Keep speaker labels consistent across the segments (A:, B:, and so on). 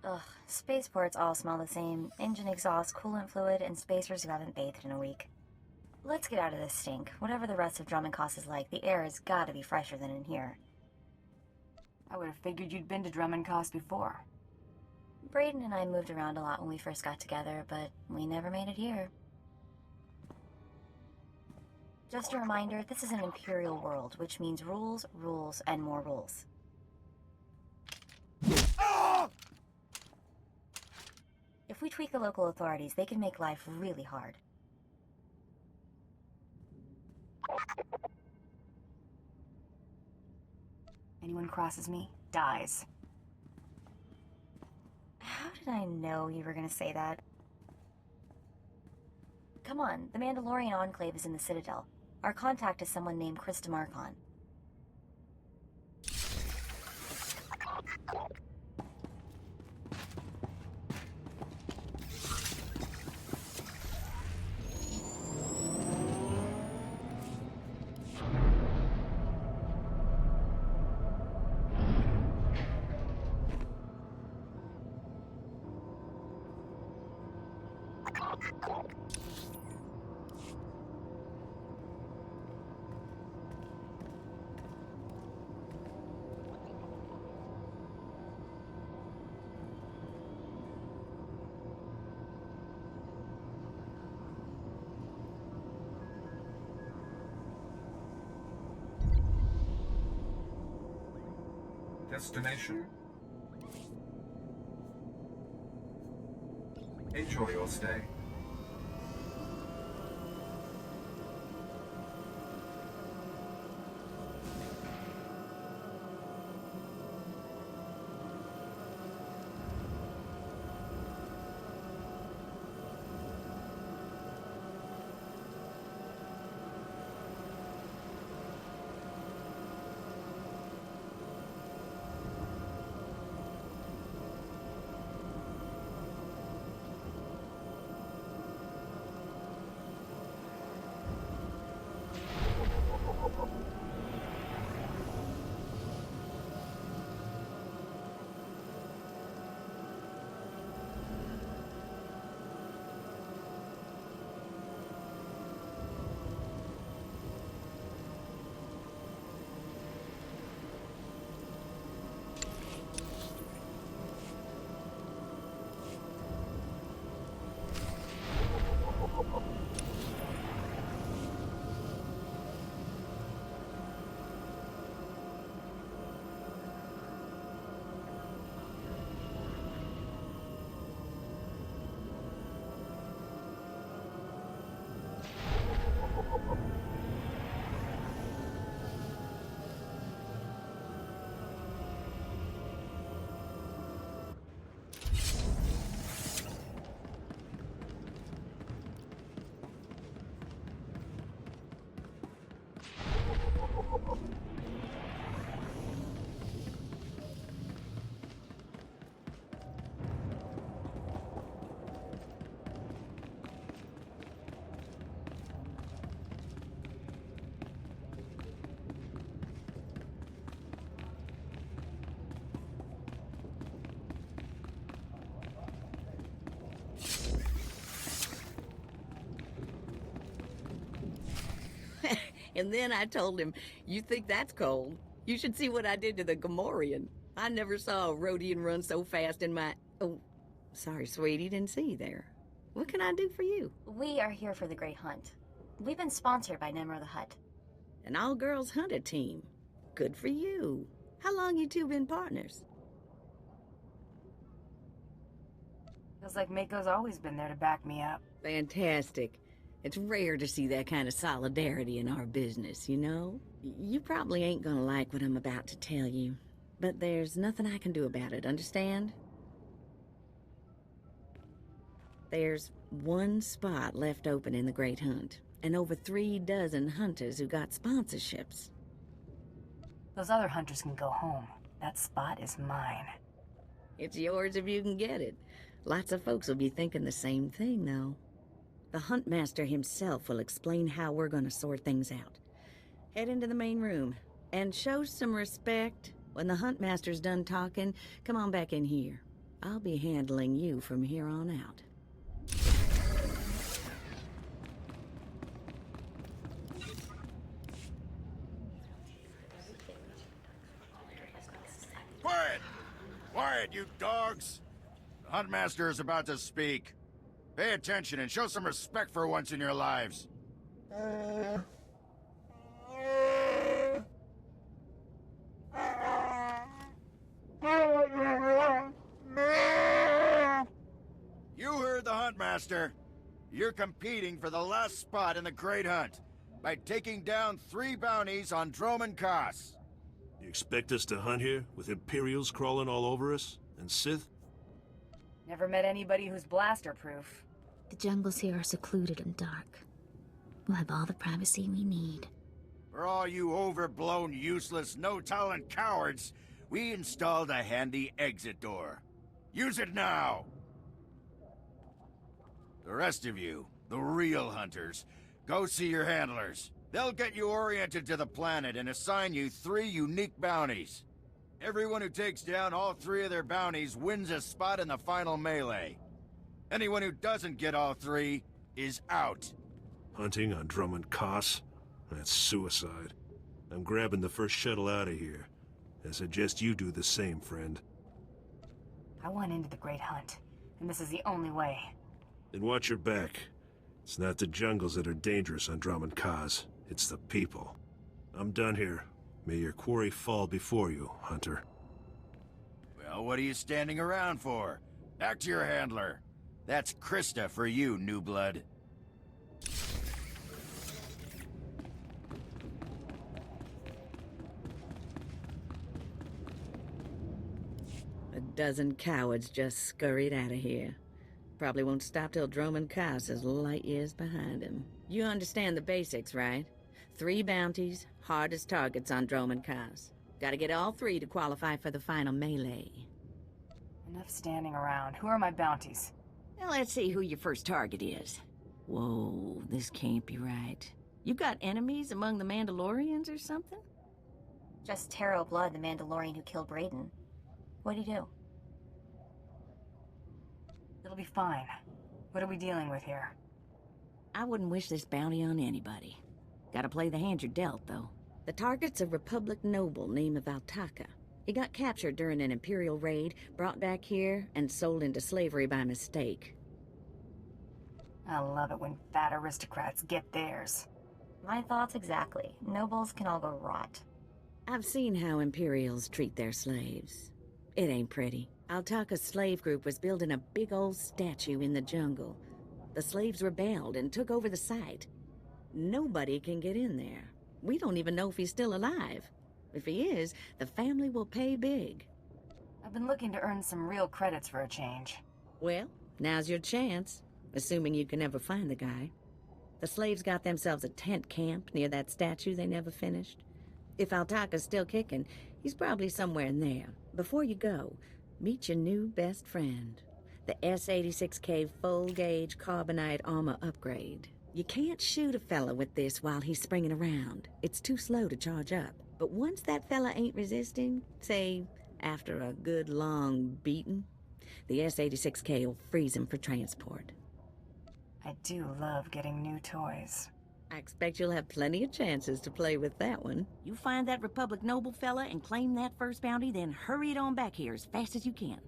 A: Ugh, spaceports all smell the same. Engine exhaust, coolant fluid, and spacers who haven't bathed in a week. Let's get out of this stink. Whatever the rest of Dromund Kaas is like, the air has gotta be fresher than in here.
B: I would have figured you'd been to Dromund Kaas before.
A: Braden and I moved around a lot when we first got together, but we never made it here. Just a reminder, this is an Imperial world, which means rules, rules, and more rules. If we tweak the local authorities, they can make life really hard.
B: Anyone crosses me, dies.
A: How did I know you were gonna say that? Come on, the Mandalorian Enclave is in the Citadel. Our contact is someone named Chris DeMarcon.
C: Destination. Enjoy your stay.
D: And then I told him, "You think that's cold? You should see what I did to the Gamorrean. I never saw a Rhodian run so fast in my..." Oh, sorry, sweetie, didn't see you there. What can I do for you?
A: We are here for the Great Hunt. We've been sponsored by Nemro the Hutt.
D: An all-girls hunter team. Good for you. How long you two been partners?
B: Feels like Mako's always been there to back me up.
D: Fantastic. It's rare to see that kind of solidarity in our business, you know? You probably ain't gonna like what I'm about to tell you, But there's nothing I can do about it, understand? There's one spot left open in the Great Hunt, and over 3 dozen hunters who got sponsorships.
B: Those other hunters can go home. That spot is mine.
D: It's yours if you can get it. Lots of folks will be thinking the same thing, though. The Huntmaster himself will explain how we're going to sort things out. Head into the main room, and show some respect. When the Huntmaster's done talking, come on back in here. I'll be handling you from here on out.
C: Quiet! Quiet, you dogs! The Huntmaster is about to speak. Pay attention and show some respect for once in your lives. You heard the Huntmaster. You're competing for the last spot in the Great Hunt by taking down 3 bounties on Dromund Kaas.
E: You expect us to hunt here with Imperials crawling all over us? And Sith?
B: Never met anybody who's blaster-proof.
F: The jungles here are secluded and dark. We'll have all the privacy we need.
C: For all you overblown, useless, no-talent cowards, we installed a handy exit door. Use it now! The rest of you, the real hunters, go see your handlers. They'll get you oriented to the planet and assign you 3 unique bounties. Everyone who takes down all 3 of their bounties wins a spot in the final melee. Anyone who doesn't get all 3 is out.
E: Hunting on Dromund Kaas? That's suicide. I'm grabbing the first shuttle out of here. I suggest you do the same, friend.
B: I want into the Great Hunt, and this is the only way.
E: Then watch your back. It's not the jungles that are dangerous on Dromund Kaas. It's the people. I'm done here. May your quarry fall before you, Hunter.
C: Well, what are you standing around for? Back to your handler. That's Krista for you, new blood.
D: A dozen cowards just scurried out of here. Probably won't stop till Dromund Kaas is light years behind him. You understand the basics, right? 3 bounties, hardest targets on Dromund Kaas. Gotta get all 3 to qualify for the final melee.
B: Enough standing around. Who are my bounties?
D: Now let's see who your first target is. Whoa, this can't be right. You got enemies among the Mandalorians or something?
A: Just Taro Blood, the Mandalorian who killed Brayden. What'd he do?
B: It'll be fine. What are we dealing with here?
D: I wouldn't wish this bounty on anybody. Gotta play the hand you're dealt, though. The target's a Republic noble named Valtaka. He got captured during an Imperial raid, brought back here, and sold into slavery by mistake.
B: I love it when fat aristocrats get theirs.
A: My thoughts exactly. Nobles can all go rot.
D: I've seen how Imperials treat their slaves. It ain't pretty. Altaka's slave group was building a big old statue in the jungle. The slaves rebelled and took over the site. Nobody can get in there. We don't even know if he's still alive. If he is, the family will pay big.
B: I've been looking to earn some real credits for a change.
D: Well, now's your chance, assuming you can ever find the guy. The slaves got themselves a tent camp near that statue they never finished. If Altaka's still kicking, he's probably somewhere in there. Before you go, meet your new best friend, the S-86K full-gauge carbonite armor upgrade. You can't shoot a fella with this while he's springing around. It's too slow to charge up. But once that fella ain't resisting, say, after a good long beating, the S-86K will freeze him for transport.
B: I do love getting new toys.
D: I expect you'll have plenty of chances to play with that one. You find that Republic noble fella and claim that first bounty, then hurry it on back here as fast as you can.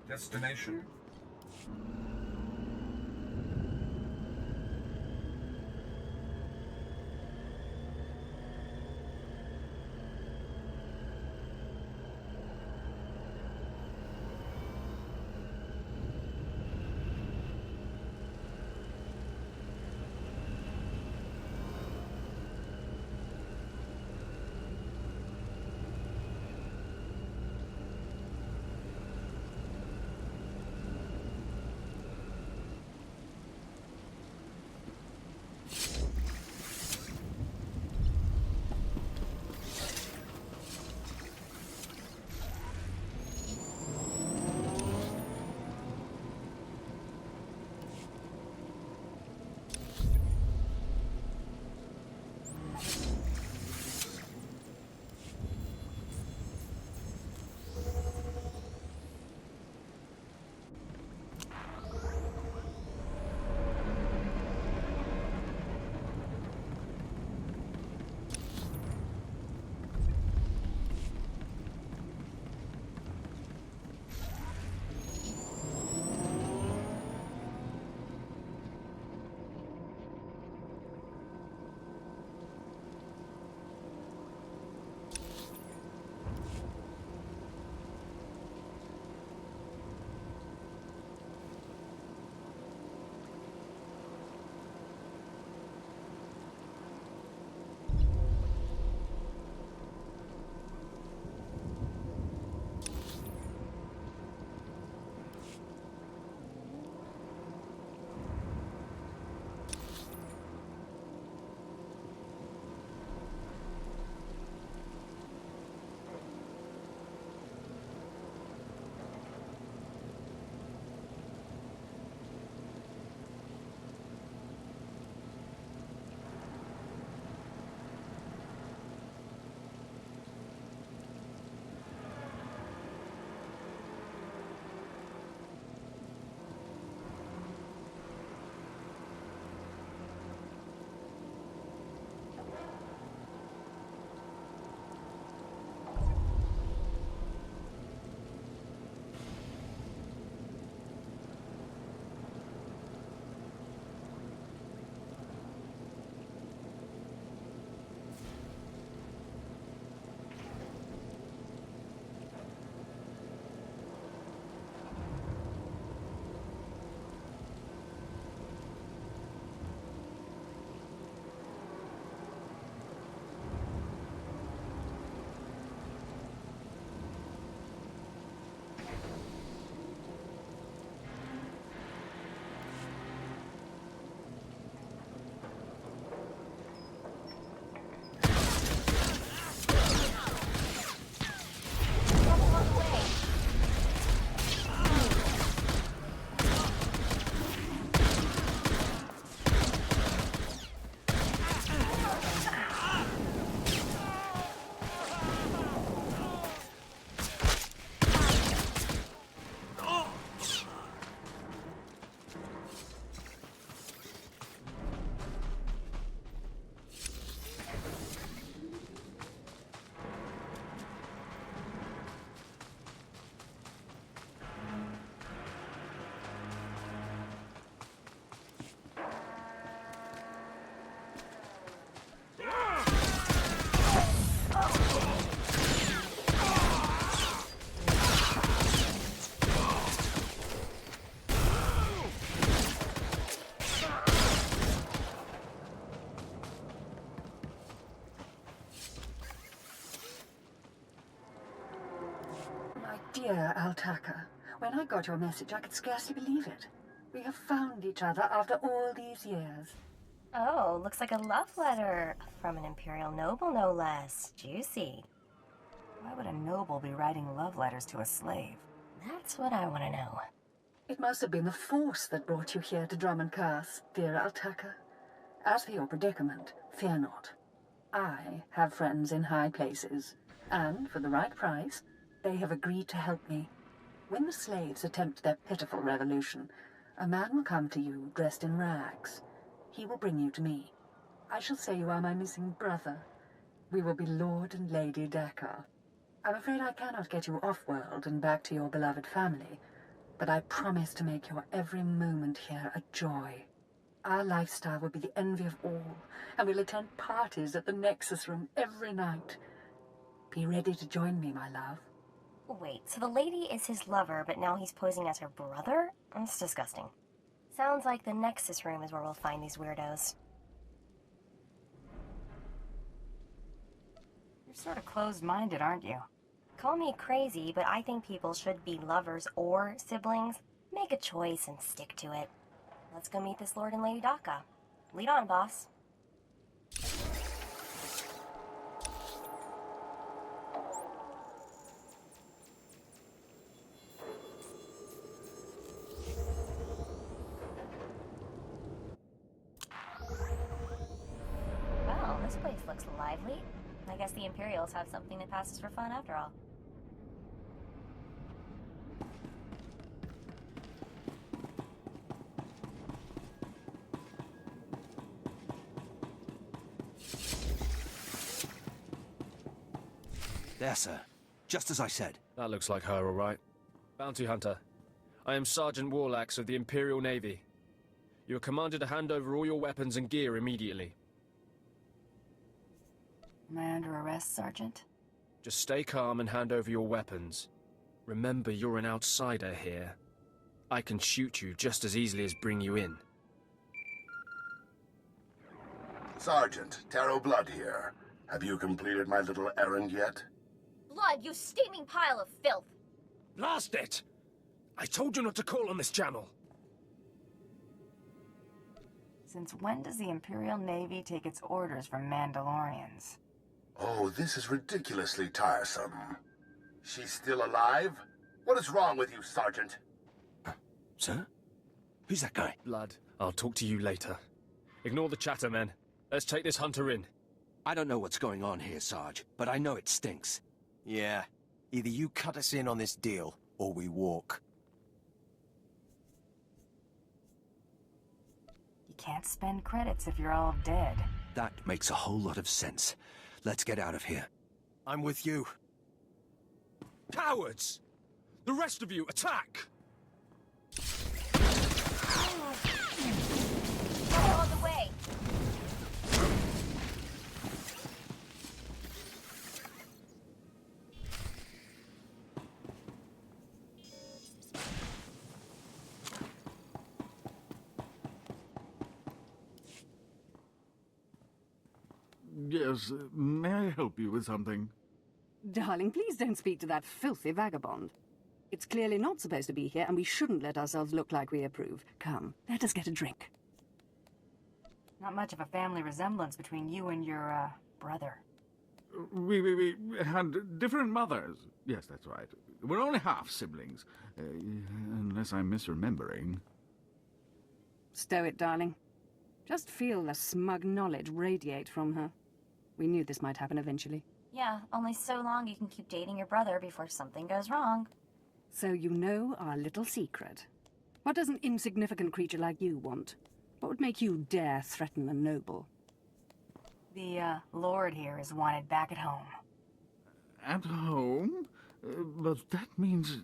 G: Destination?
H: Dear Altaka, when I got your message, I could scarcely believe it. We have found each other after all these years.
A: Oh, looks like a love letter from an Imperial noble, no less. Juicy.
B: Why would a noble be writing love letters to a slave?
A: That's what I want to know.
H: It must have been the Force that brought you here to Dromund Kaas, dear Altaka. As for your predicament, fear not. I have friends in high places, and for the right price, they have agreed to help me. When the slaves attempt their pitiful revolution, a man will come to you dressed in rags. He will bring you to me. I shall say you are my missing brother. We will be Lord and Lady Dakar. I'm afraid I cannot get you off-world and back to your beloved family, but I promise to make your every moment here a joy. Our lifestyle will be the envy of all, and we'll attend parties at the Nexus Room every night. Be ready to join me, my love.
A: Wait, so the lady is his lover, but now he's posing as her brother? That's disgusting. Sounds like the Nexus Room is where we'll find these weirdos.
B: You're sort of closed-minded, aren't you?
A: Call me crazy, but I think people should be lovers or siblings. Make a choice and stick to it. Let's go meet this Lord and Lady Daka. Lead on, boss. Well, this place looks lively. I guess the Imperials have something that passes for fun after all.
G: There, sir. Just as I said.
I: That looks like her, all right. Bounty Hunter. I am Sergeant Warlax of the Imperial Navy. You are commanded to hand over all your weapons and gear immediately.
B: Am I under arrest, Sergeant?
I: Just stay calm and hand over your weapons. Remember, you're an outsider here. I can shoot you just as easily as bring you in.
J: Sergeant, Taro Blood here. Have you completed my little errand yet?
A: Blood, you steaming pile of filth!
I: Blast it! I told you not to call on this channel!
B: Since when does the Imperial Navy take its orders from Mandalorians?
J: Oh, this is ridiculously tiresome. She's still alive? What is wrong with you, Sergeant?
G: Sir? Who's that guy?
I: Blood, I'll talk to you later. Ignore the chatter, men. Let's take this hunter in.
G: I don't know what's going on here, Sarge, but I know it stinks.
K: Yeah. Either you cut us in on this deal, or we walk.
B: You can't spend credits if you're all dead.
G: That makes a whole lot of sense. Let's get out of here.
K: I'm with you.
I: Cowards! The rest of you, attack!
A: Out of the way!
L: Yes, may I help you with something?
M: Darling, please don't speak to that filthy vagabond. It's clearly not supposed to be here, and we shouldn't let ourselves look like we approve. Come, let us get a drink.
B: Not much of a family resemblance between you and your, brother.
L: We had different mothers. Yes, that's right. We're only half siblings, unless I'm misremembering.
M: Stow it, darling. Just feel the smug knowledge radiate from her. We knew this might happen eventually.
A: Yeah, only so long you can keep dating your brother before something goes wrong.
M: So you know our little secret. What does an insignificant creature like you want? What would make you dare threaten a noble?
B: The, Lord here is wanted back at home.
L: At home? But that means...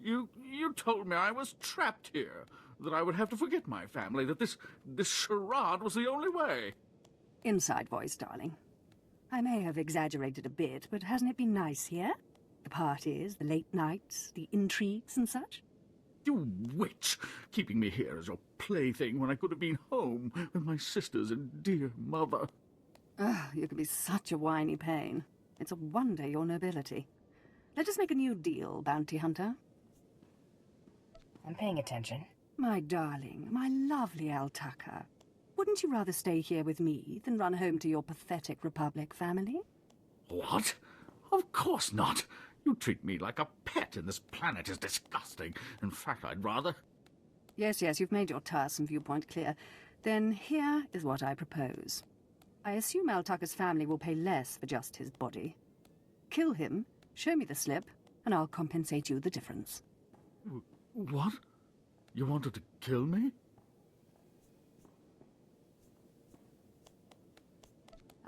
L: You told me I was trapped here, that I would have to forget my family, that this charade was the only way.
M: Inside voice, darling. I may have exaggerated a bit, but hasn't it been nice here? The parties, the late nights, the intrigues and such?
L: You witch! Keeping me here as your plaything when I could have been home with my sisters and dear mother.
M: Ah, you can be such a whiny pain. It's a wonder your nobility. Let us make a new deal, bounty hunter.
B: I'm paying attention.
M: My darling, my lovely Altaka. Wouldn't you rather stay here with me than run home to your pathetic Republic family?
L: What? Of course not. You treat me like a pet, and this planet is disgusting. In fact, I'd rather...
M: Yes, you've made your tiresome viewpoint clear. Then here is what I propose. I assume Altaka's family will pay less for just his body. Kill him, show me the slip, and I'll compensate you the difference.
L: What? You wanted to kill me?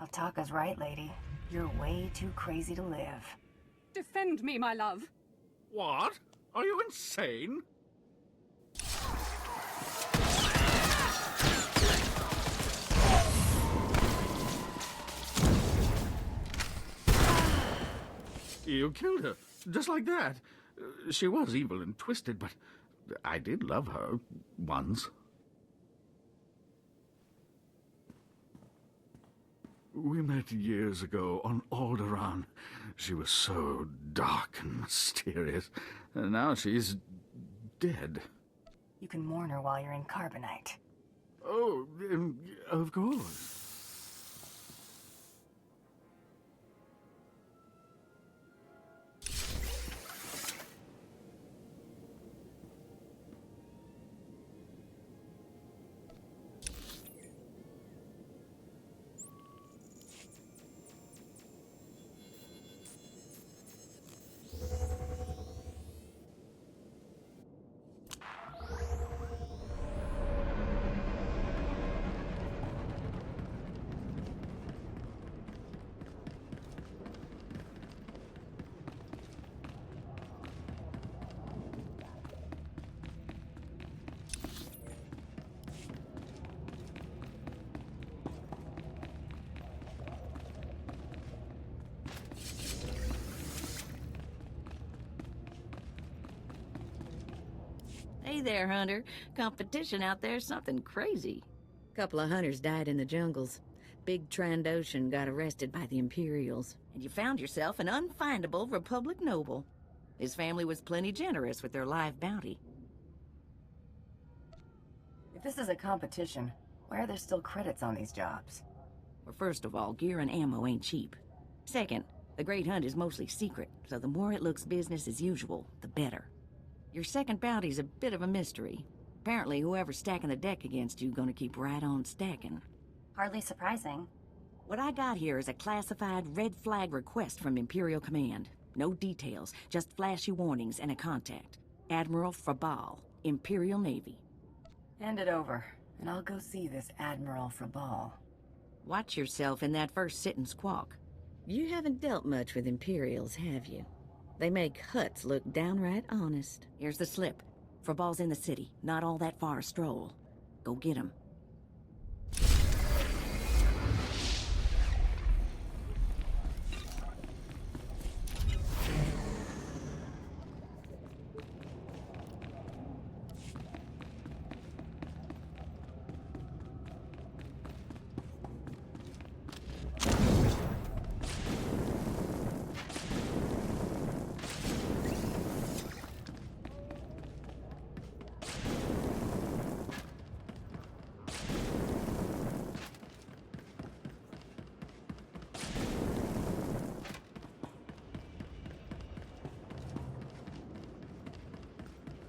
B: Altaka's right, lady. You're way too crazy to live.
M: Defend me, my love!
L: What? Are you insane? You killed her, just like that. She was evil and twisted, but I did love her once. We met years ago on Alderaan. She was so dark and mysterious. And now she's dead.
B: You can mourn her while you're in Carbonite.
L: Oh, of course.
D: Hey there, Hunter. Competition out there's something crazy. Couple of hunters died in the jungles. Big Trandoshan got arrested by the Imperials, and you found yourself an unfindable Republic noble. His family was plenty generous with their live bounty.
B: If this is a competition, why are there still credits on these jobs?
D: Well, first of all, gear and ammo ain't cheap. Second, the Great Hunt is mostly secret, so the more it looks business as usual, the better. Your second bounty's a bit of a mystery. Apparently, whoever's stacking the deck against you gonna keep right on stacking.
A: Hardly surprising.
D: What I got here is a classified red flag request from Imperial Command. No details, just flashy warnings and a contact. Admiral Frabal, Imperial Navy.
B: Hand it over, and I'll go see this Admiral Frabal.
D: Watch yourself in that first sit and squawk. You haven't dealt much with Imperials, have you? They make Hutts look downright honest. Here's the slip. Frabal's in the city, not all that far a stroll. Go get him.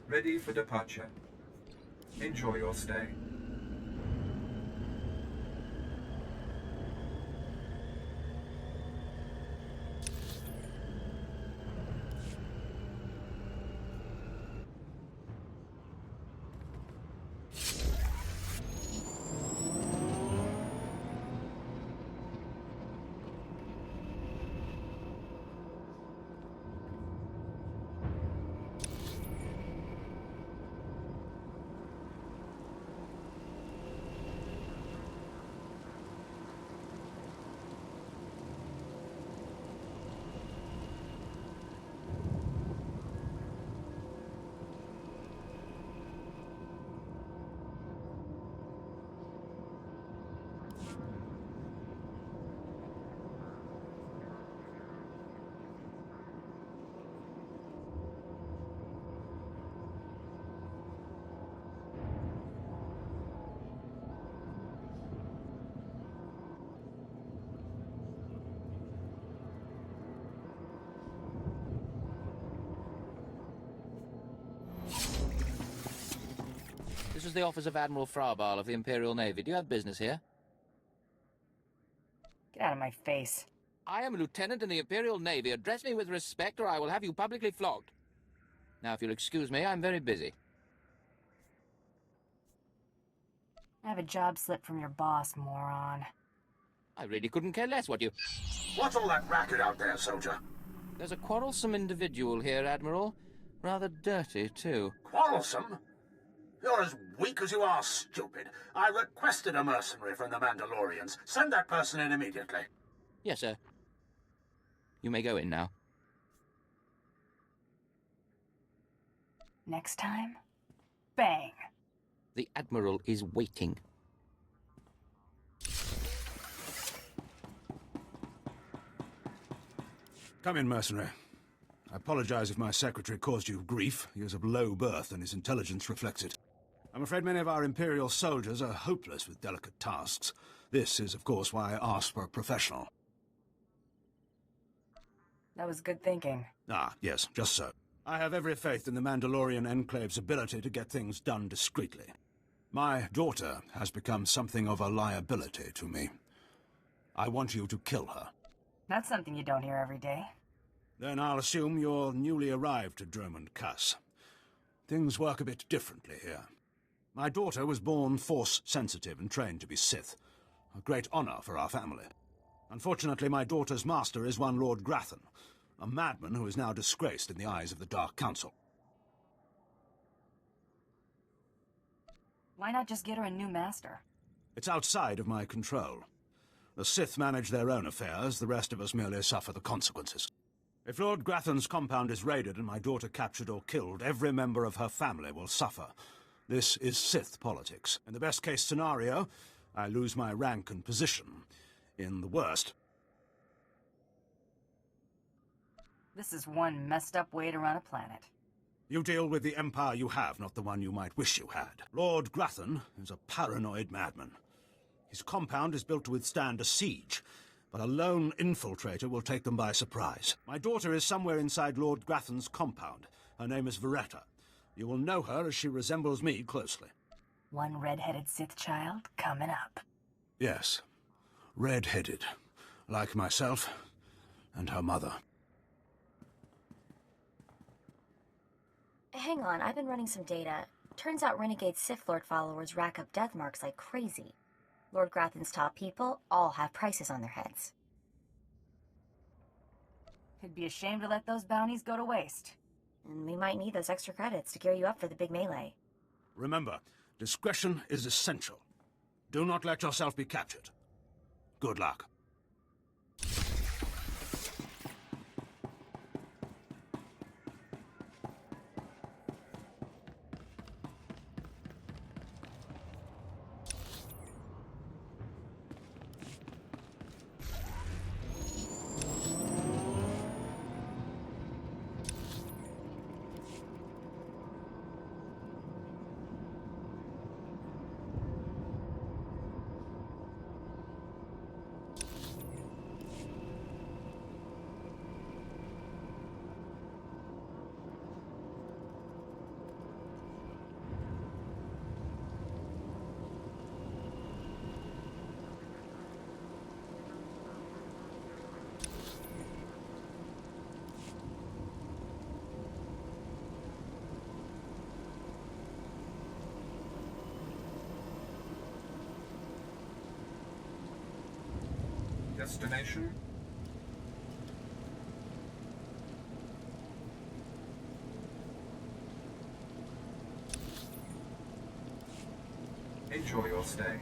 N: Ready for departure. Enjoy your stay.
O: This is the office of Admiral Frabal of the Imperial Navy. Do you have business here?
B: Get out of my face.
O: I am a lieutenant in the Imperial Navy. Address me with respect or I will have you publicly flogged. Now, if you'll excuse me, I'm very busy.
B: I have a job slip from your boss, moron.
O: I really couldn't care less what you...
J: What's all that racket out there, soldier?
O: There's a quarrelsome individual here, Admiral. Rather dirty, too.
J: Quarrelsome? You're as weak as you are stupid. I requested a mercenary from the Mandalorians. Send that person in immediately.
O: Yes, sir. You may go in now.
B: Next time, bang.
O: The Admiral is waiting.
P: Come in, mercenary. I apologize if my secretary caused you grief. He is of low birth, and his intelligence reflects it. I'm afraid many of our Imperial soldiers are hopeless with delicate tasks. This is, of course, why I asked for a professional.
B: That was good thinking.
P: Ah, yes, just so. I have every faith in the Mandalorian Enclave's ability to get things done discreetly. My daughter has become something of a liability to me. I want you to kill her.
B: That's something you don't hear every day.
P: Then I'll assume you're newly arrived at Dromund Kaas. Things work a bit differently here. My daughter was born Force-sensitive and trained to be Sith. A great honor for our family. Unfortunately, my daughter's master is one Lord Grathan, a madman who is now disgraced in the eyes of the Dark Council.
B: Why not just get her a new master?
P: It's outside of my control. The Sith manage their own affairs, the rest of us merely suffer the consequences. If Lord Grathan's compound is raided and my daughter captured or killed, every member of her family will suffer. This is Sith politics. In the best-case scenario, I lose my rank and position. In the worst...
B: This is one messed up way to run a planet.
P: You deal with the empire you have, not the one you might wish you had. Lord Grathan is a paranoid madman. His compound is built to withstand a siege, but a lone infiltrator will take them by surprise. My daughter is somewhere inside Lord Grathan's compound. Her name is Veretta. You will know her as she resembles me closely.
B: One red-headed Sith child coming up.
P: Yes, red-headed, like myself and her mother.
A: Hang on, I've been running some data. Turns out renegade Sith Lord followers rack up death marks like crazy. Lord Grathan's top people all have prices on their heads.
B: It'd be a shame to let those bounties go to waste.
A: And we might need those extra credits to gear you up for the big melee.
P: Remember, discretion is essential. Do not let yourself be captured. Good luck.
N: Destination? Enjoy your stay.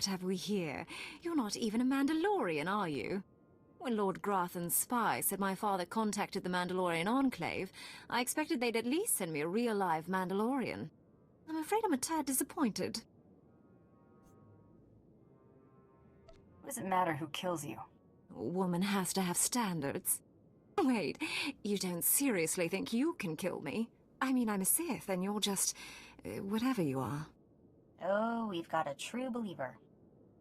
Q: What have we here? You're not even a Mandalorian, are you? When Lord Grathan's spy said my father contacted the Mandalorian Enclave, I expected they'd at least send me a real live Mandalorian. I'm afraid I'm a tad disappointed.
B: What does it matter who kills you?
Q: A woman has to have standards. Wait, you don't seriously think you can kill me? I mean, I'm a Sith, and you're just... whatever you are.
A: Oh, we've got a true believer.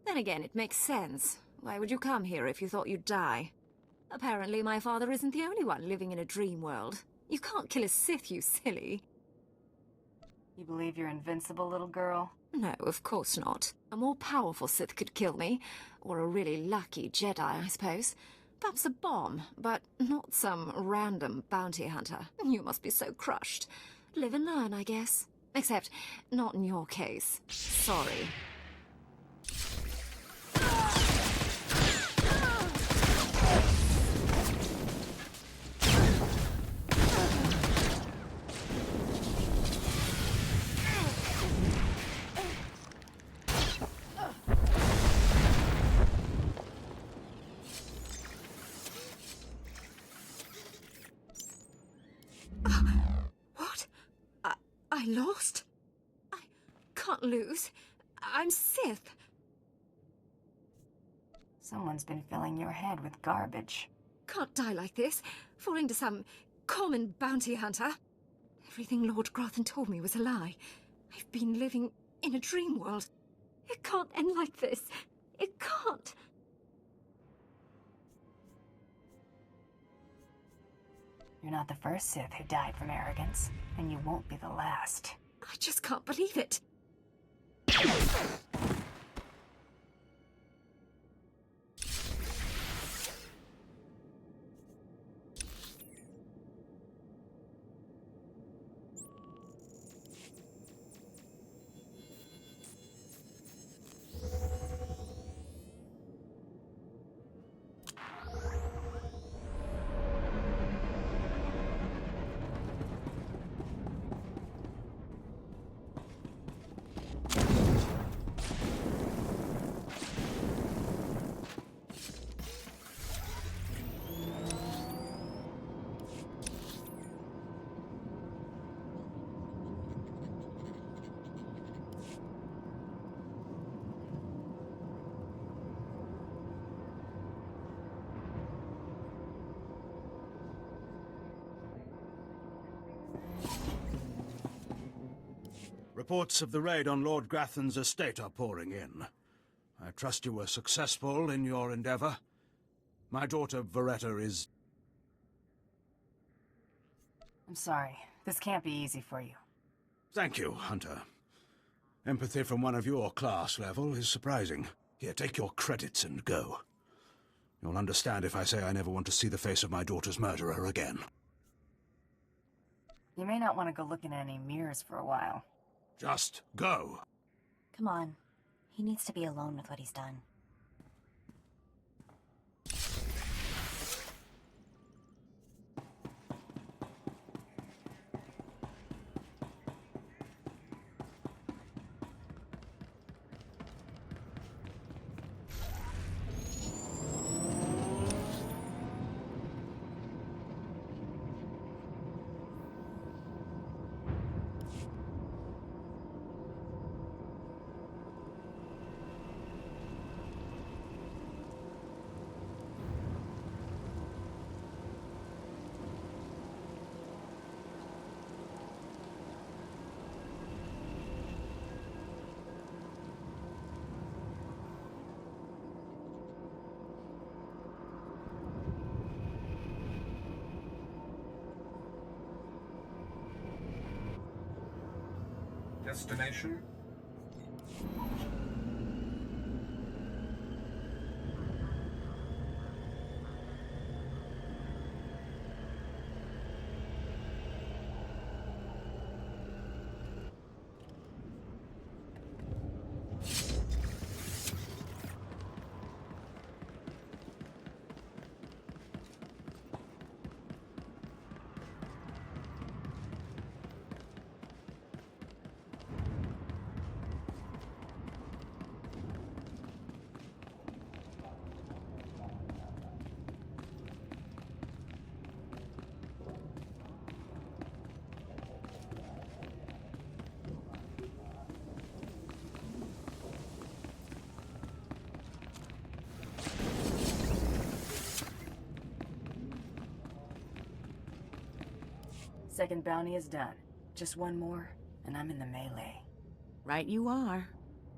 Q: Then again, it makes sense. Why would you come here if you thought you'd die? Apparently my father isn't the only one living in a dream world. You can't kill a Sith, you silly.
B: You believe you're invincible, little girl?
Q: No, of course not. A more powerful Sith could kill me. Or a really lucky Jedi, I suppose. Perhaps a bomb, but not some random bounty hunter. You must be so crushed. Live and learn, I guess. Except, not in your case. Sorry. What? I lost? I can't lose. I'm Sith.
B: Someone's been filling your head with garbage.
Q: Can't die like this, falling to some common bounty hunter. Everything Lord Grathan told me was a lie. I've been living in a dream world. It can't end like this. It can't.
B: You're not the first Sith who died from arrogance, and you won't be the last.
Q: I just can't believe it.
P: Reports of the raid on Lord Grathan's estate are pouring in. I trust you were successful in your endeavor. My daughter, Veretta, is...
B: I'm sorry. This can't be easy for you.
P: Thank you, Hunter. Empathy from one of your class level is surprising. Here, take your credits and go. You'll understand if I say I never want to see the face of my daughter's murderer again.
B: You may not want to go looking at any mirrors for a while.
P: Just go.
A: Come on. He needs to be alone with what he's done.
N: Destination?
B: second bounty is done. Just one more, and I'm in the melee.
D: Right you are.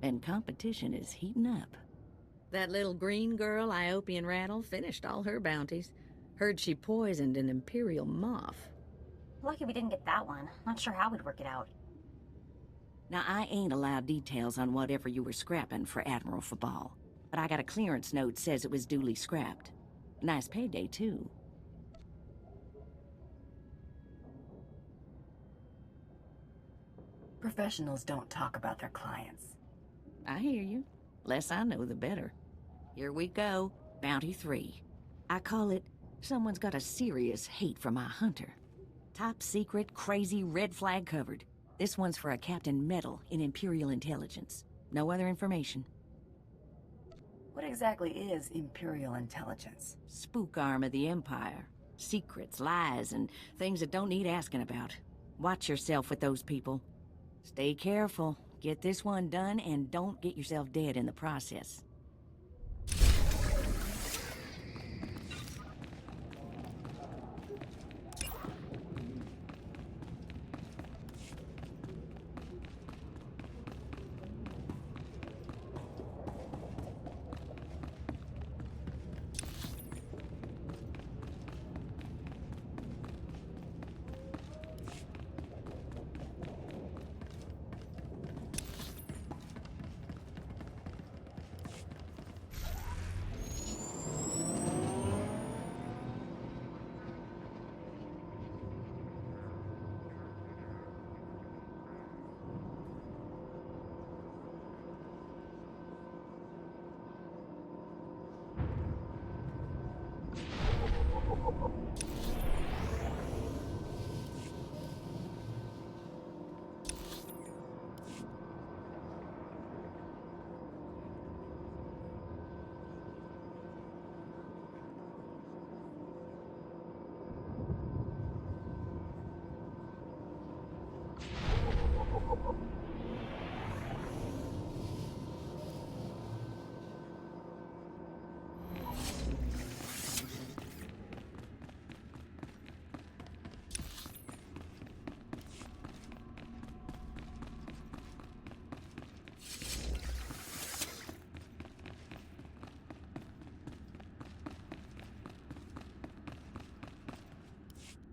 D: And competition is heating up. That little green girl, Iopian Rattle, finished all her bounties. Heard she poisoned an Imperial moth.
A: Lucky we didn't get that one. Not sure how we'd work it out.
D: Now, I ain't allowed details on whatever you were scrapping for Admiral Fabal, but I got a clearance note says it was duly scrapped. Nice payday, too.
B: Professionals don't talk about their clients.
D: I hear you. Less I know, the better. Here we go. Bounty 3. I call it, someone's got a serious hate for my hunter. Top secret, crazy, red flag covered. This one's for a Captain Metal in Imperial Intelligence. No other information.
B: What exactly is Imperial Intelligence?
D: Spook arm of the Empire. Secrets, lies, and things that don't need asking about. Watch yourself with those people. Stay careful. Get this one done, and don't get yourself dead in the process.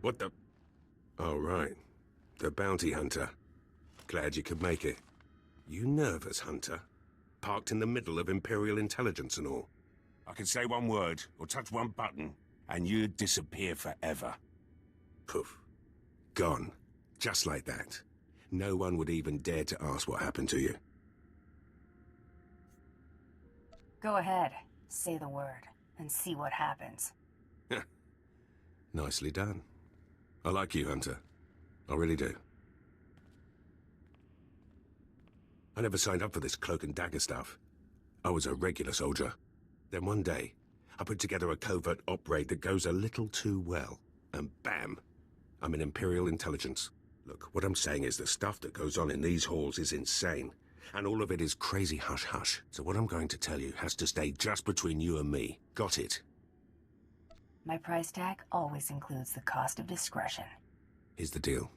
E: What the... Oh, right. The bounty hunter. Glad you could make it. You nervous, Hunter? Parked in the middle of Imperial Intelligence and all.
R: I could say one word, or touch one button, and you'd disappear forever.
E: Poof. Gone. Just like that. No one would even dare to ask what happened to you.
B: Go ahead. Say the word, and see what happens.
E: Nicely done. I like you, Hunter. I really do. I never signed up for this cloak and dagger stuff. I was a regular soldier. Then one day, I put together a covert op raid that goes a little too well. And bam! I'm in Imperial Intelligence. Look, what I'm saying is the stuff that goes on in these halls is insane. And all of it is crazy hush-hush. So what I'm going to tell you has to stay just between you and me. Got it?
B: My price tag always includes the cost of discretion.
E: Here's the deal.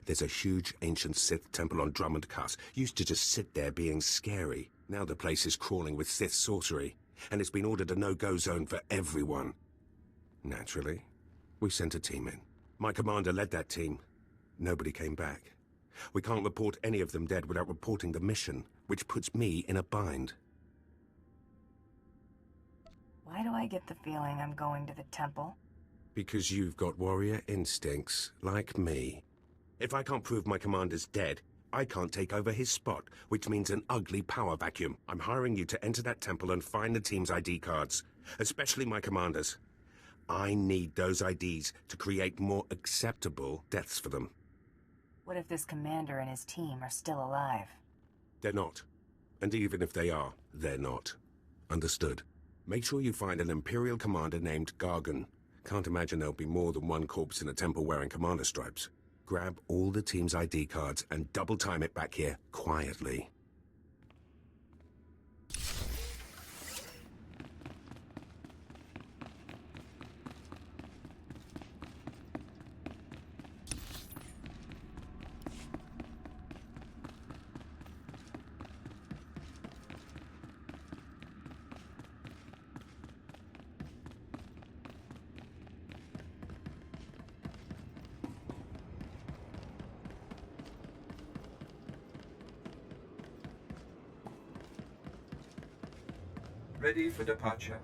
E: There's a huge ancient Sith temple on Dromund Kaas. Used to just sit there being scary. Now the place is crawling with Sith sorcery. And it's been ordered a no-go zone for everyone. Naturally, we sent a team in. My commander led that team. Nobody came back. We can't report any of them dead without reporting the mission, which puts me in a bind.
B: Why do I get the feeling I'm going to the temple?
E: Because you've got warrior instincts, like me. If I can't prove my commander's dead, I can't take over his spot, which means an ugly power vacuum. I'm hiring you to enter that temple and find the team's ID cards, especially my commander's. I need those IDs to create more acceptable deaths for them.
B: What if this commander and his team are still alive?
E: They're not. And even if they are, they're not. Understood? Make sure you find an Imperial commander named Gargan. Can't imagine there'll be more than one corpse in a temple wearing commander stripes. Grab all the team's ID cards and double time it back here, quietly.
N: Ready for departure.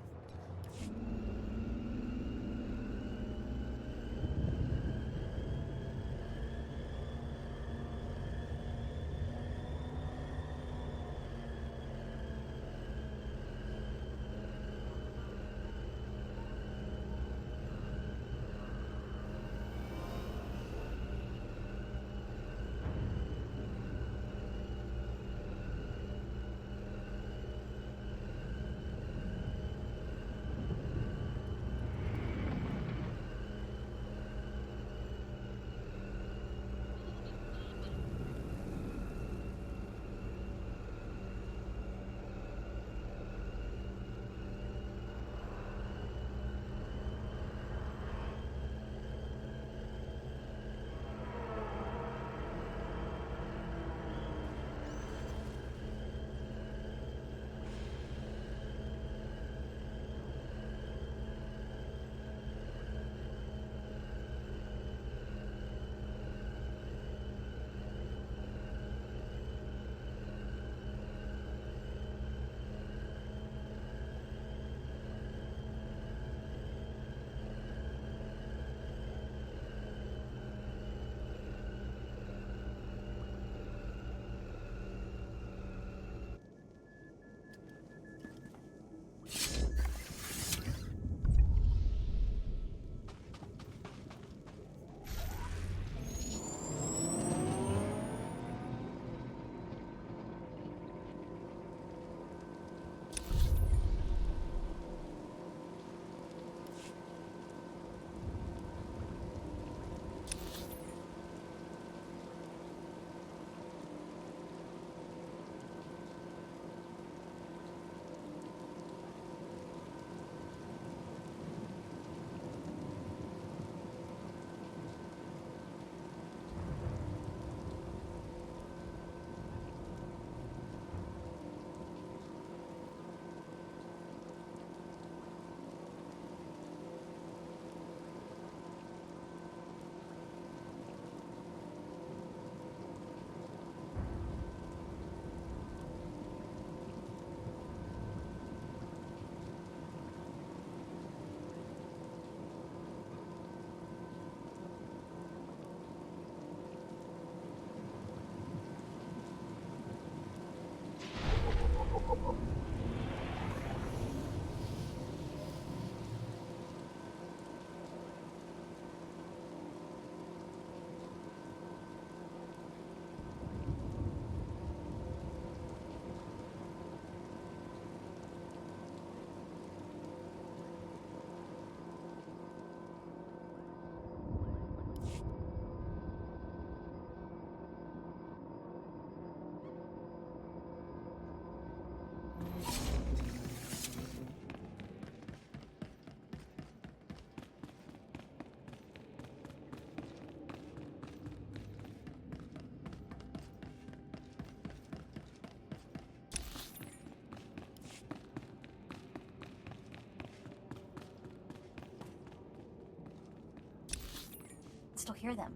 A: Still hear them.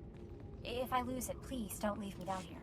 A: If I lose it, please don't leave me down here.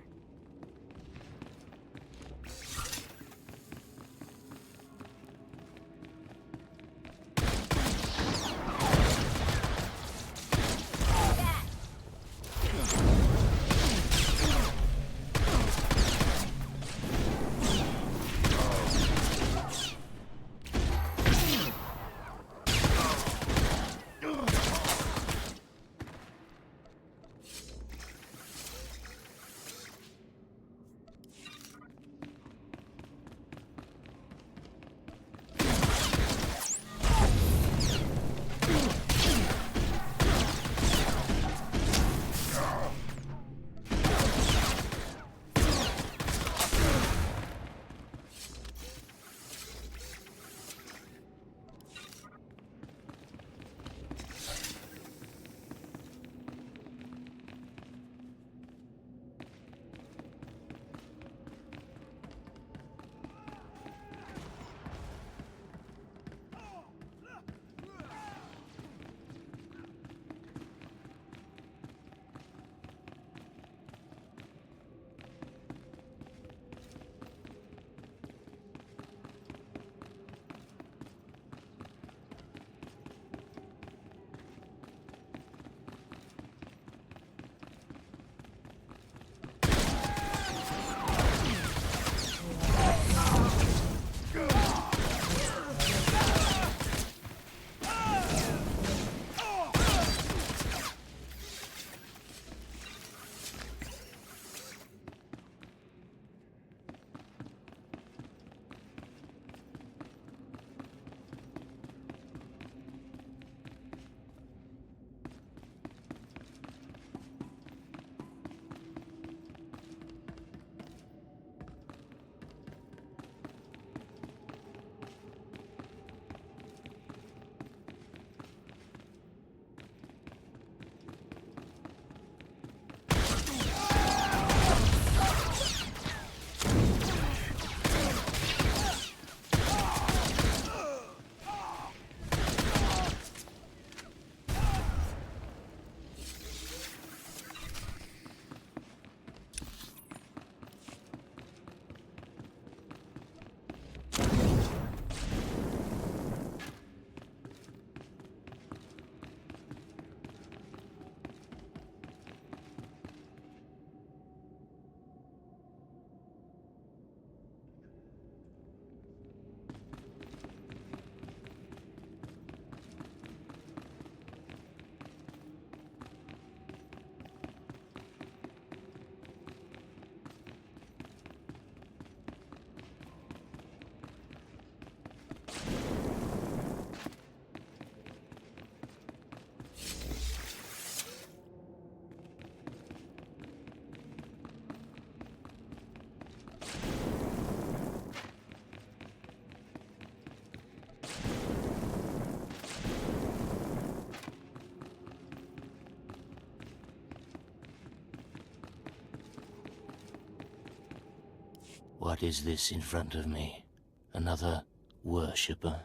S: What is this in front of me? Another worshipper?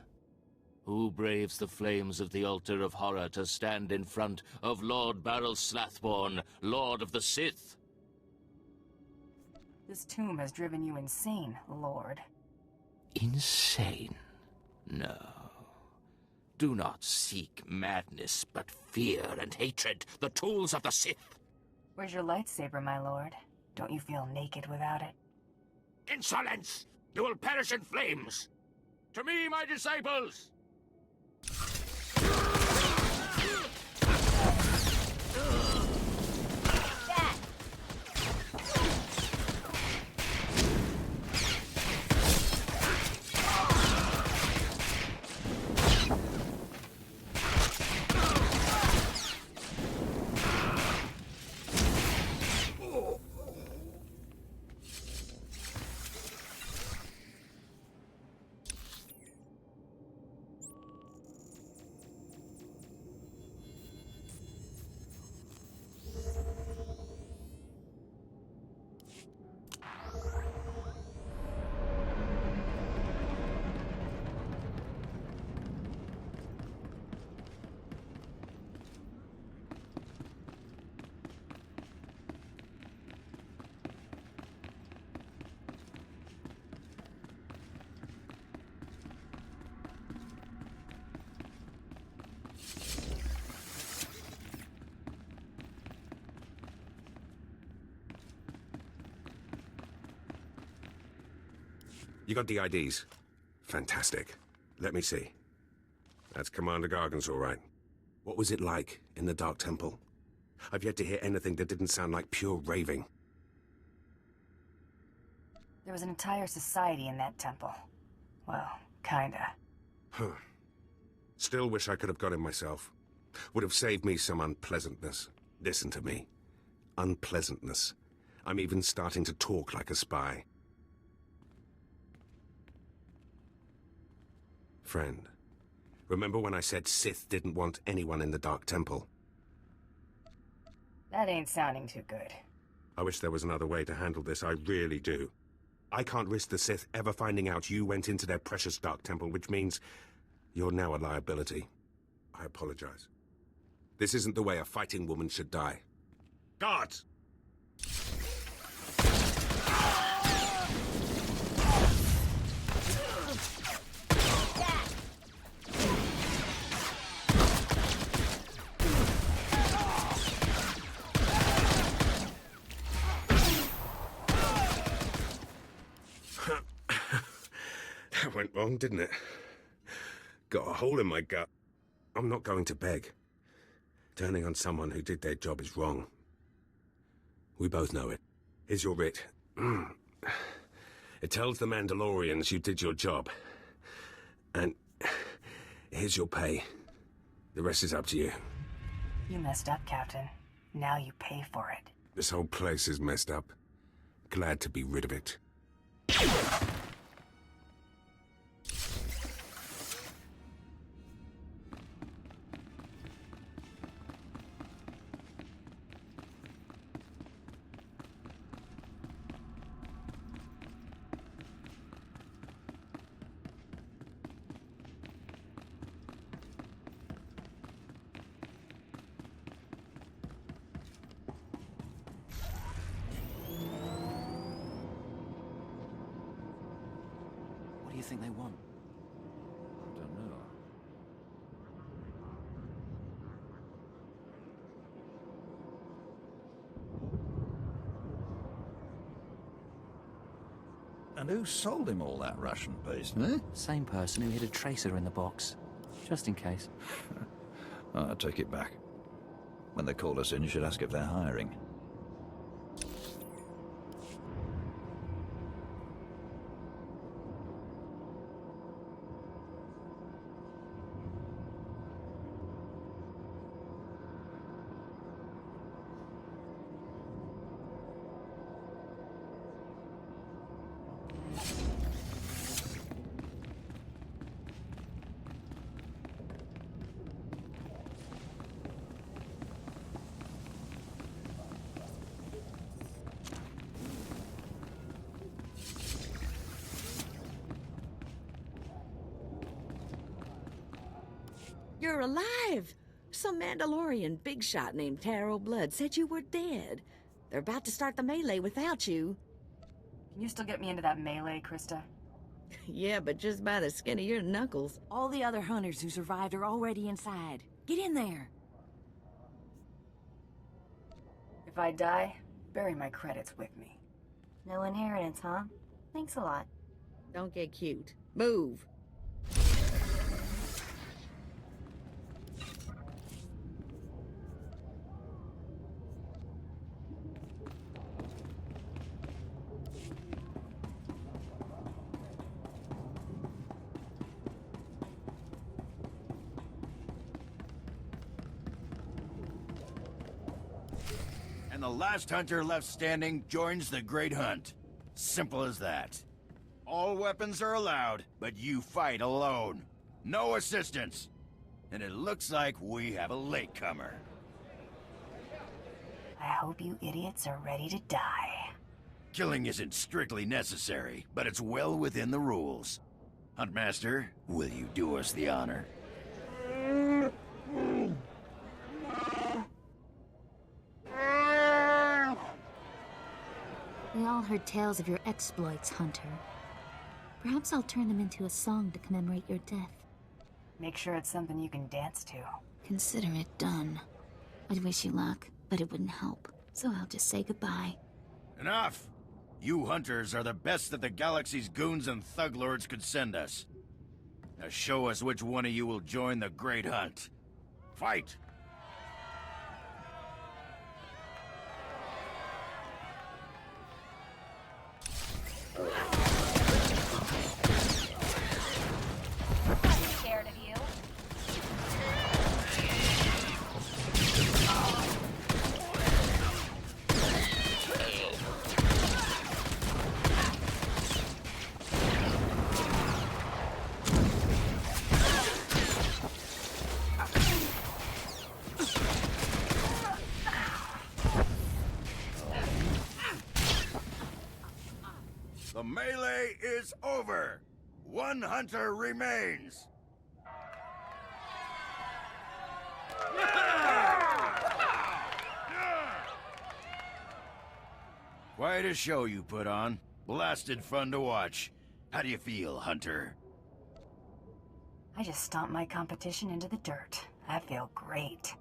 S: Who braves the flames of the altar of horror to stand in front of Lord Baral Slathborn, Lord of the Sith?
B: This tomb has driven you insane, Lord.
S: Insane? No. Do not seek madness, but fear and hatred, the tools of the Sith.
B: Where's your lightsaber, my lord? Don't you feel naked without it?
S: Insolence! You will perish in flames! To me, my disciples!
E: You got the IDs? Fantastic. Let me see. That's Commander Gargan's all right. What was it like in the Dark Temple? I've yet to hear anything that didn't sound like pure raving.
B: There was an entire society in that temple. Well, kinda.
E: Huh. Still wish I could have got him myself. Would have saved me some unpleasantness. Listen to me. Unpleasantness. I'm even starting to talk like a spy. Friend, remember when I said Sith didn't want anyone in the Dark Temple?
B: That ain't sounding too good.
E: I wish there was another way to handle this, I really do. I can't risk the Sith ever finding out you went into their precious Dark Temple, which means you're now a liability. I apologize. This isn't the way a fighting woman should die. Guards! That went wrong, didn't it? Got a hole in my gut. I'm not going to beg. Turning on someone who did their job is wrong. We both know it. Here's your writ. It tells the Mandalorians you did your job. And here's your pay. The rest is up to you.
B: You messed up, Captain. Now you pay for it.
E: This whole place is messed up. Glad to be rid of it.
K: What do you think they want?
I: I don't know.
T: And who sold him all that Russian paste, eh?
K: Same person who hid a tracer in the box. Just in case.
T: I take it back. When they call us in, you should ask if they're hiring.
D: You're alive! Some Mandalorian big shot named Taro Blood said you were dead. They're about to start the melee without you.
B: Can you still get me into that melee, Krista?
D: Yeah, but just by the skin of your knuckles. All the other hunters who survived are already inside. Get in there.
B: If I die, bury my credits with me.
A: No inheritance, huh? Thanks a lot.
D: Don't get cute. Move.
C: And the last hunter left standing joins the Great Hunt. Simple as that. All weapons are allowed, but you fight alone. No assistance. And it looks like we have a latecomer.
B: I hope you idiots are ready to die.
C: Killing isn't strictly necessary, but it's well within the rules. Huntmaster, will you do us the honor?
F: We all heard tales of your exploits, Hunter. Perhaps I'll turn them into a song to commemorate your death.
B: Make sure it's something you can dance to.
F: Consider it done. I'd wish you luck, but it wouldn't help. So I'll just say goodbye.
C: Enough! You hunters are the best that the galaxy's goons and thug lords could send us. Now show us which one of you will join the Great Hunt. Fight!
A: Scared of you?
C: The melee is over. One hunter remains. Quite a show you put on. Blasted fun to watch. How do you feel, Hunter?
B: I just stomped my competition into the dirt. I feel great.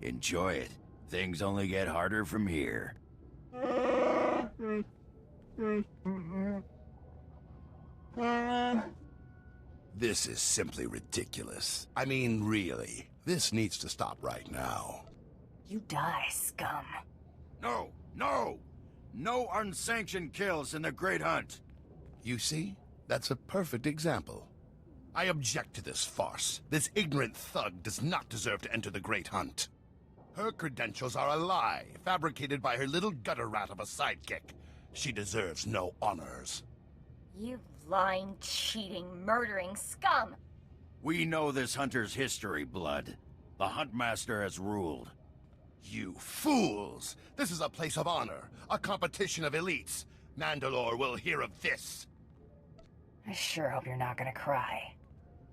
C: Enjoy it. Things only get harder from here.
J: This is simply ridiculous. I mean, really. This needs to stop right now.
B: You die, scum.
C: No! No! No unsanctioned kills in the Great Hunt.
J: You see? That's a perfect example. I object to this farce. This ignorant thug does not deserve to enter the Great Hunt. Her credentials are a lie, fabricated by her little gutter rat of a sidekick. She deserves no honors.
A: You lying, cheating, murdering scum!
C: We know this hunter's history, Blood. The Huntmaster has ruled.
J: You fools! This is a place of honor, a competition of elites. Mandalore will hear of this.
B: I sure hope you're not gonna cry.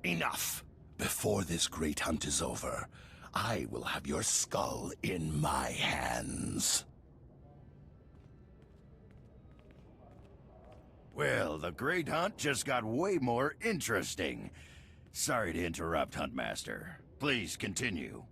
J: Enough! Before this great hunt is over, I will have your skull in my hands.
C: Well, the Great Hunt just got way more interesting. Sorry to interrupt, Huntmaster. Please continue.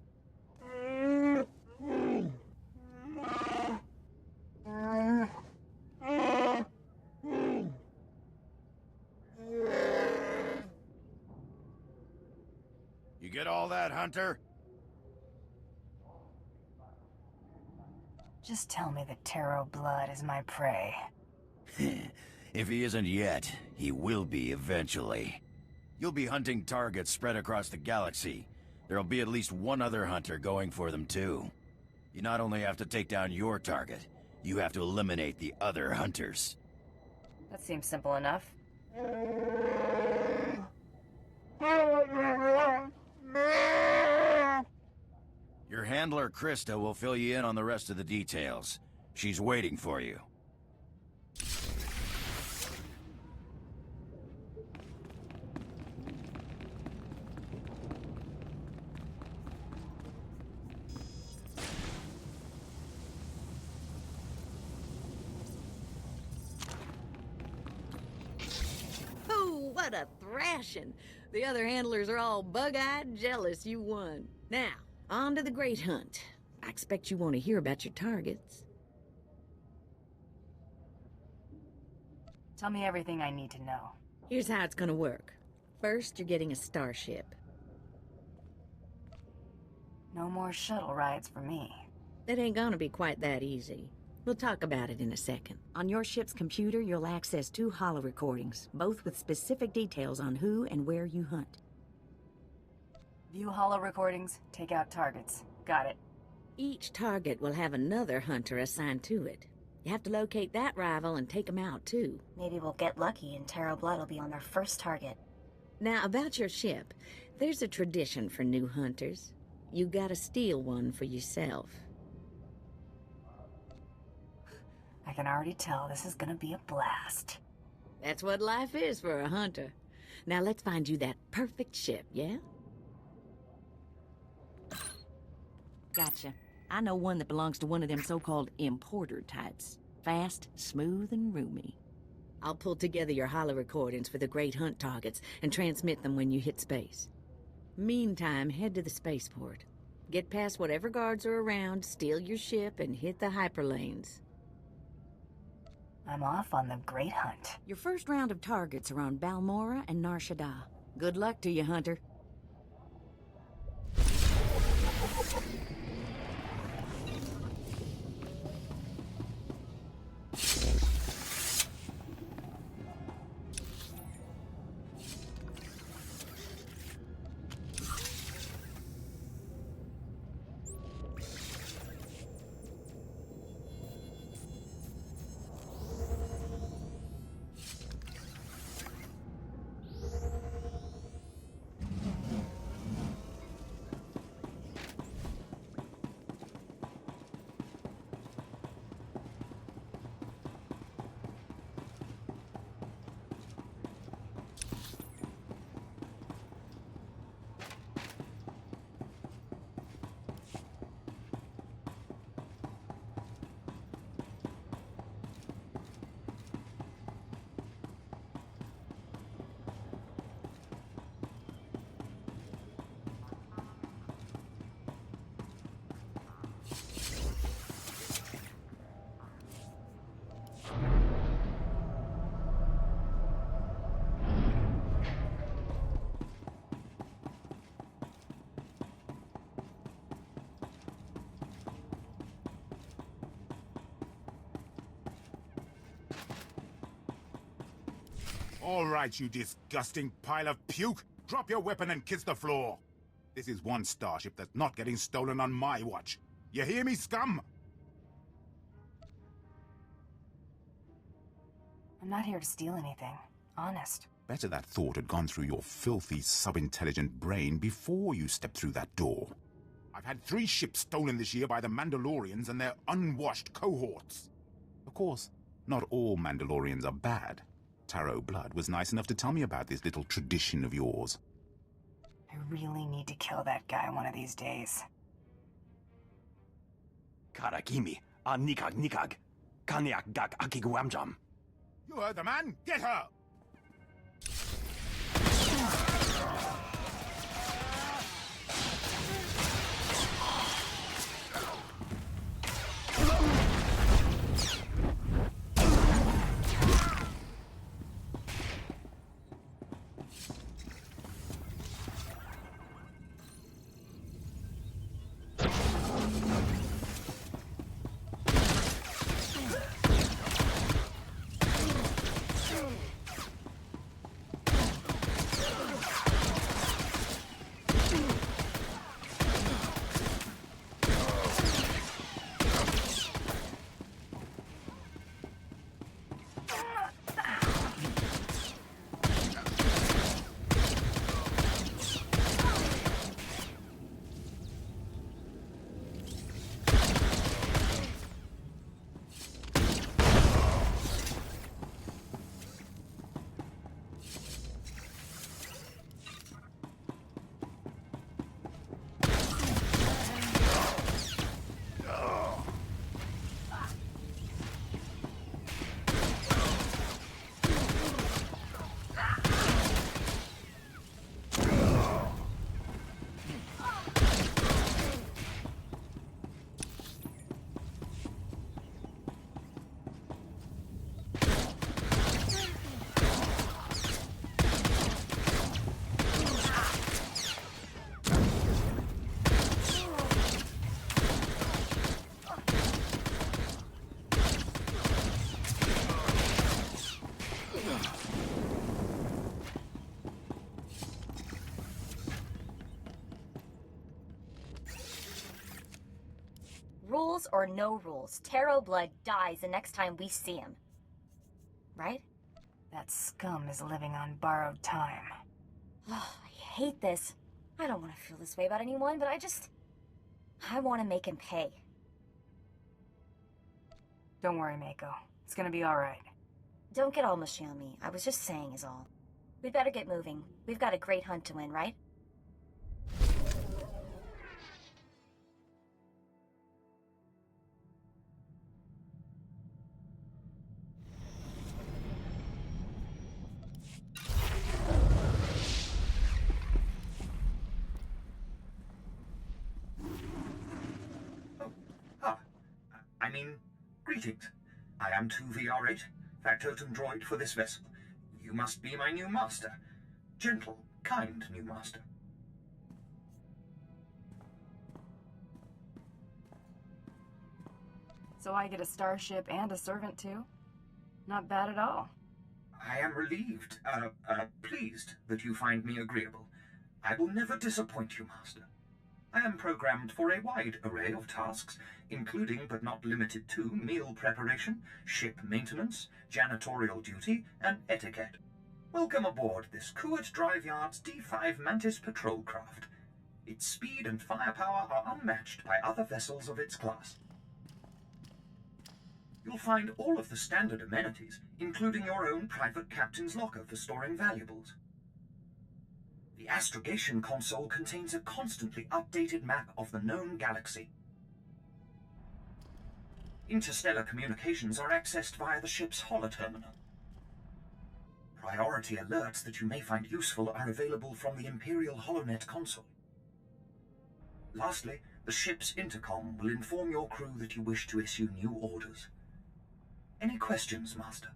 C: You get all that, Hunter?
B: Just tell me that Taro Blood is my prey.
C: If he isn't yet, he will be eventually. You'll be hunting targets spread across the galaxy. There'll be at least one other hunter going for them too. You not only have to take down your target, you have to eliminate the other hunters.
B: That seems simple enough.
C: Your handler, Krista, will fill you in on the rest of the details. She's waiting for you.
D: thrashing. The other handlers are all bug-eyed jealous you won. Now, on to the Great Hunt. I expect you want to hear about your targets.
B: Tell me everything I need to know.
D: Here's how it's gonna work. First, you're getting a starship.
B: No more shuttle rides for me.
D: It ain't gonna be quite that easy. We'll talk about it in a second. On your ship's computer, you'll access 2 holo recordings, both with specific details on who and where you hunt.
B: View holo recordings, take out targets. Got it.
D: Each target will have another hunter assigned to it. You have to locate that rival and take him out, too.
A: Maybe we'll get lucky and Taro Blood will be on their first target.
D: Now, about your ship, there's a tradition for new hunters. You gotta steal one for yourself.
B: I can already tell this is gonna be a blast.
D: That's what life is for a hunter. Now let's find you that perfect ship, yeah? Gotcha. I know one that belongs to one of them so-called importer types. Fast, smooth, and roomy. I'll pull together your holo recordings for the Great Hunt targets and transmit them when you hit space. Meantime, head to the spaceport. Get past whatever guards are around, steal your ship, and hit the hyperlanes.
B: I'm off on the Great Hunt.
D: Your first round of targets are on Balmora and Nar Shaddaa. Good luck to you, Hunter.
R: All right, you disgusting pile of puke. Drop your weapon and kiss the floor. This is one starship that's not getting stolen on my watch. You hear me, scum?
B: I'm not here to steal anything. Honest.
R: Better that thought had gone through your filthy, sub-intelligent brain before you stepped through that door. I've had 3 ships stolen this year by the Mandalorians and their unwashed cohorts. Of course, not all Mandalorians are bad. Taro Blood was nice enough to tell me about this little tradition of yours.
B: I really need to kill that guy one of these days.
K: Karakimi, nikag nikag, kanyak dak akiguamjam.
R: You heard the man? Get her!
A: Rules or no rules, Taro Blood dies the next time we see him. Right?
B: That scum is living on borrowed time.
A: Oh, I hate this. I don't want to feel this way about anyone, but I want to make him pay.
B: Don't worry, Mako. It's gonna be alright.
A: Don't get all mushy on me. I was just saying is all. We'd better get moving. We've got a great hunt to win, right?
U: Greetings. I am 2VR8, factotum droid for this vessel. You must be my new master. Gentle, kind new master.
B: So I get a starship and a servant too? Not bad at all.
U: I am relieved, pleased that you find me agreeable. I will never disappoint you, master. I am programmed for a wide array of tasks, including but not limited to meal preparation, ship maintenance, janitorial duty, and etiquette. Welcome aboard this Kuat Drive Yard's D5 Mantis patrol craft. Its speed and firepower are unmatched by other vessels of its class. You'll find all of the standard amenities, including your own private captain's locker for storing valuables. The astrogation console contains a constantly updated map of the known galaxy. Interstellar communications are accessed via the ship's holoterminal. Priority alerts that you may find useful are available from the Imperial HoloNet console. Lastly, the ship's intercom will inform your crew that you wish to issue new orders. Any questions, Master?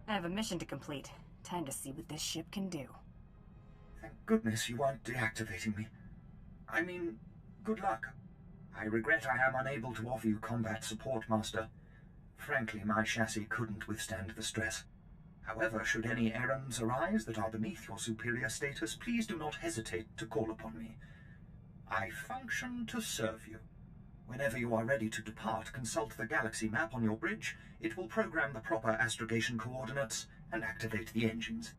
B: I have a mission to complete. Time to see what this ship can do.
U: Thank goodness you aren't deactivating me. I mean, good luck. I regret I am unable to offer you combat support, Master. Frankly, my chassis couldn't withstand the stress. However, should any errands arise that are beneath your superior status, please do not hesitate to call upon me. I function to serve you. Whenever you are ready to depart, consult the galaxy map on your bridge. It will program the proper astrogation coordinates and activate the engines.